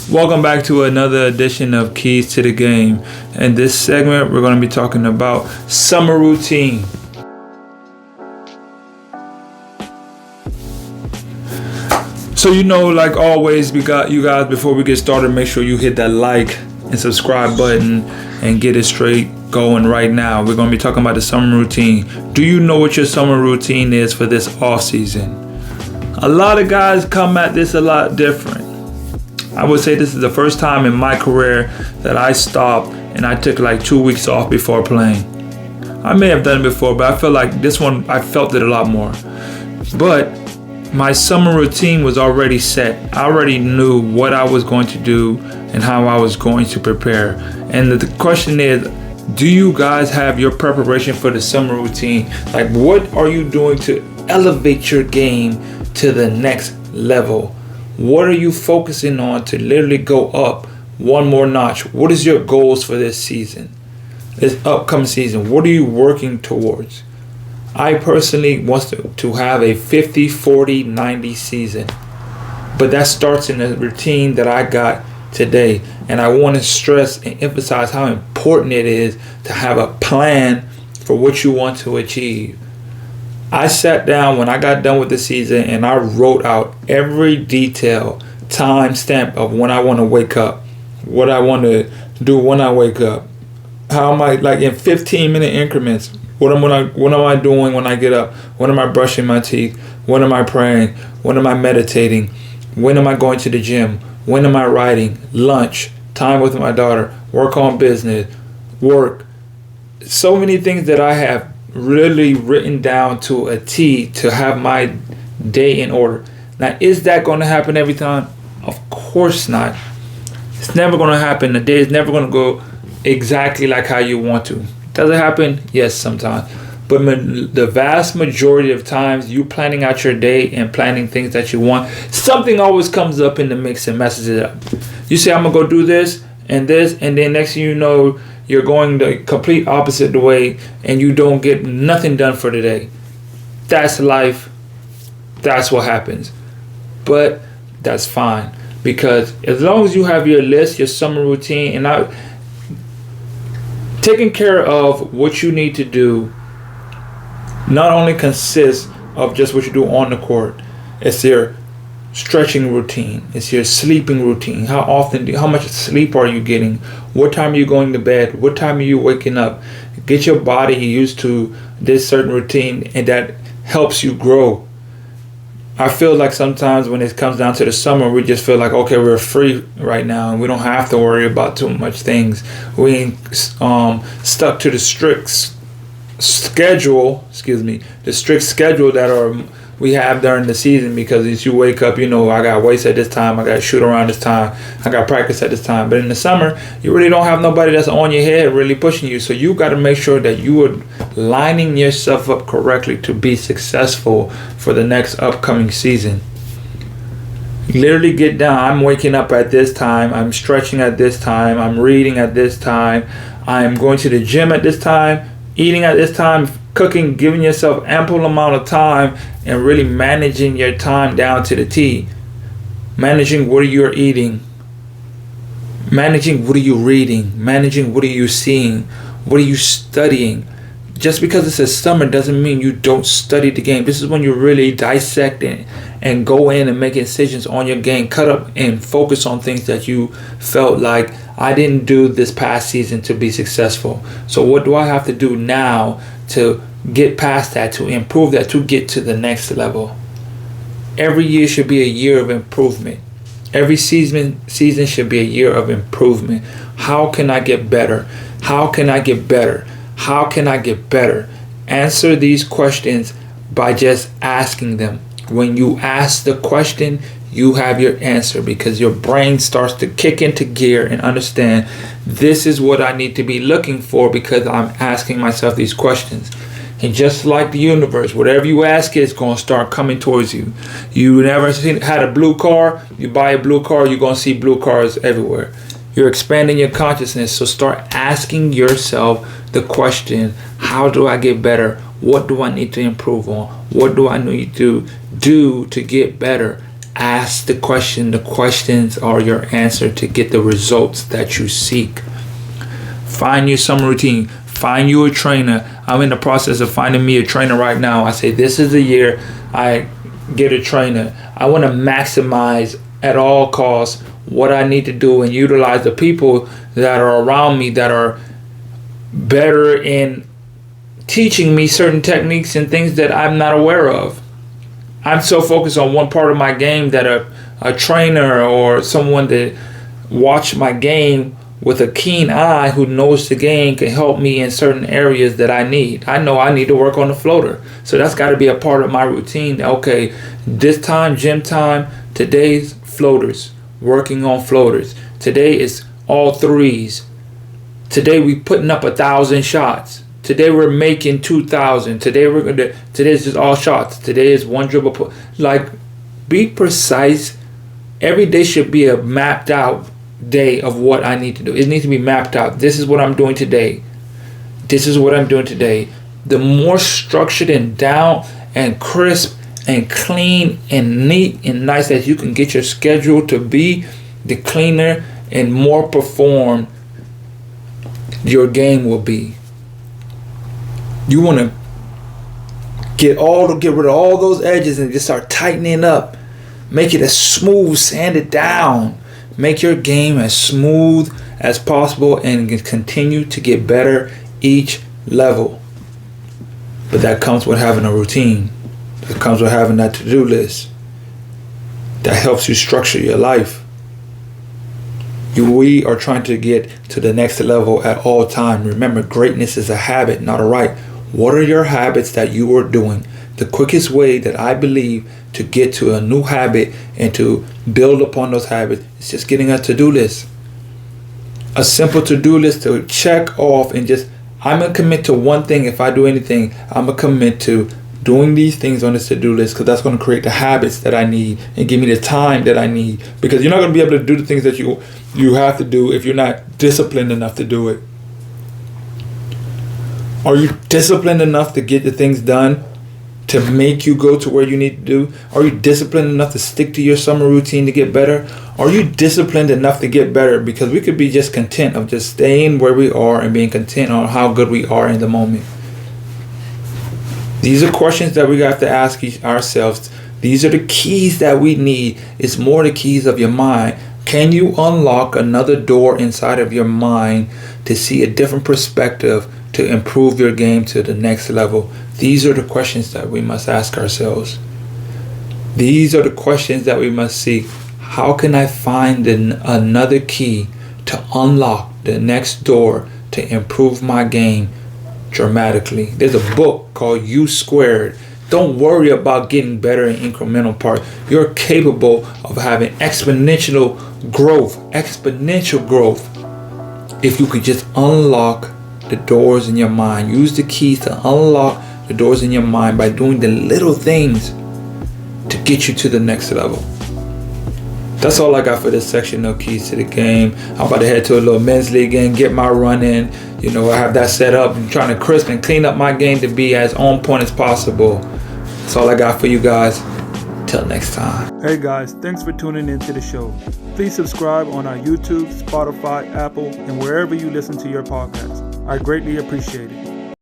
Welcome back to another edition of Keys to the Game. In this segment, we're going to be talking about summer routine. So like always, we got you guys, before we get started, make sure you hit that like and subscribe button and get it straight going right now. We're going to be talking about the summer routine. Do you know what your summer routine is for this off season? A lot of guys come at this a lot different. I would say this is the first time in my career that I stopped and I took like 2 weeks off before playing. I may have done it before, but I feel like this one, I felt it a lot more. But my summer routine was already set. I already knew what I was going to do and how I was going to prepare. And the question is, do you guys have your preparation for the summer routine? Like, what are you doing to elevate your game to the next level? What are you focusing on to literally go up one more notch? What is your goals for this season, this upcoming season? What are you working towards? I personally want to have a 50, 40, 90 season. But that starts in the routine that I got today. And I want to stress and emphasize how important it is to have a plan for what you want to achieve. I sat down when I got done with the season and I wrote out every detail, time stamp of when I want to wake up, what I want to do when I wake up, how am I, like in 15-minute increments, what am I doing when I get up, when am I brushing my teeth, when am I praying, when am I meditating, when am I going to the gym, when am I writing, lunch, time with my daughter, work on business, work. So many things that I have really written down to a T to have my day in order. Now, is that going to happen every time? Of course not. It's never going to happen. The day is never going to go exactly like how you want to. Does it happen? Yes, sometimes. But the vast majority of times, you planning out your day and planning things that you want, something always comes up in the mix and messes it up. You say, I'm going to go do this, and then next thing you know, you're going the complete opposite the way and you don't get nothing done for the day. That's life. That's what happens. But that's fine, because as long as you have your list, your summer routine, and taking care of what you need to do not only consists of just what you do on the court. It's your stretching routine. It's your sleeping routine. How much sleep are you getting? What time are you going to bed? What time are you waking up? Get your body used to this certain routine, and that helps you grow. I feel like sometimes when it comes down to the summer, we just feel like, okay, we're free right now and we don't have to worry about too much things. We ain't stuck to the strict schedule that we have during the season, because as you wake up, I got weights at this time, I got to shoot around this time, I got practice at this time. But in the summer, you really don't have nobody that's on your head really pushing you. So you got to make sure that you are lining yourself up correctly to be successful for the next upcoming season. Literally get down. I'm waking up at this time, I'm stretching at this time, I'm reading at this time, I'm going to the gym at this time, eating at this time, cooking, giving yourself ample amount of time, and really managing your time down to the T. Managing what you're eating, managing what are you reading, managing what are you seeing, what are you studying. Just because it's a summer doesn't mean you don't study the game. This is when you really dissect it and go in and make decisions on your game. Cut up and focus on things that you felt like, I didn't do this past season to be successful. So what do I have to do now to get past that, to improve that, to get to the next level? Every year should be a year of improvement. Every season should be a year of improvement. How can I get better? How can I get better? How can I get better? Answer these questions by just asking them. When you ask the question, you have your answer, because your brain starts to kick into gear and understand, this is what I need to be looking for because I'm asking myself these questions. And just like the universe, whatever you ask, it's going to start coming towards you. You never had a blue car, you buy a blue car, you're going to see blue cars everywhere. You're expanding your consciousness, so start asking yourself the question, how do I get better? What do I need to improve on? What do I need to do to get better? Ask the question. The questions are your answer to get the results that you seek. Find your summer routine. Find you a trainer. I'm in the process of finding me a trainer right now. I say this is the year I get a trainer. I want to maximize at all costs what I need to do and utilize the people that are around me that are better in teaching me certain techniques and things that I'm not aware of. I'm so focused on one part of my game that a trainer or someone that watch my game with a keen eye who knows the game can help me in certain areas that I need. I know I need to work on the floater. So that's got to be a part of my routine. Okay, this time, gym time, today's floaters, working on floaters. Today is all threes. Today we putting up 1,000 shots. Today we're making 2,000. Today's just all shots. Today is one dribble. Like, be precise. Every day should be a mapped out day of what I need to do. It needs to be mapped out. This is what I'm doing today. This is what I'm doing today. The more structured and down and crisp and clean and neat and nice that you can get your schedule to be, the cleaner and more performed your game will be. You want to get rid of all those edges and just start tightening up. Make it as smooth, sand it down. Make your game as smooth as possible and continue to get better each level. But that comes with having a routine. That comes with having that to-do list. That helps you structure your life. We are trying to get to the next level at all time. Remember, greatness is a habit, not a right. What are your habits that you are doing? The quickest way that I believe to get to a new habit and to build upon those habits is just getting a to-do list. A simple to-do list to check off and just, I'm going to commit to one thing. If I do anything, I'm going to commit to doing these things on this to-do list, because that's going to create the habits that I need and give me the time that I need. Because you're not going to be able to do the things that you have to do if you're not disciplined enough to do it. Are you disciplined enough to get the things done to make you go to where you need to do? Are you disciplined enough to stick to your summer routine to get better? Are you disciplined enough to get better? Because we could be just content of just staying where we are and being content on how good we are in the moment. These are questions that we have to ask ourselves. These are the keys that we need. It's more the keys of your mind. Can you unlock another door inside of your mind to see a different perspective to improve your game to the next level? These are the questions that we must ask ourselves. These are the questions that we must seek. How can I find another key to unlock the next door to improve my game dramatically? There's a book called U Squared. Don't worry about getting better in incremental parts. You're capable of having exponential growth if you could just unlock the doors in your mind. Use the keys to unlock the doors in your mind by doing the little things to get you to the next level. That's all I got for this section of Keys to the Game. I'm about to head to a little men's league game, get my run in. I have that set up. I'm trying to crisp and clean up my game to be as on point as possible. That's all I got for you guys. Till next time. Hey guys, thanks for tuning into the show. Please subscribe on our YouTube, Spotify, Apple, and wherever you listen to your podcasts. I greatly appreciate it.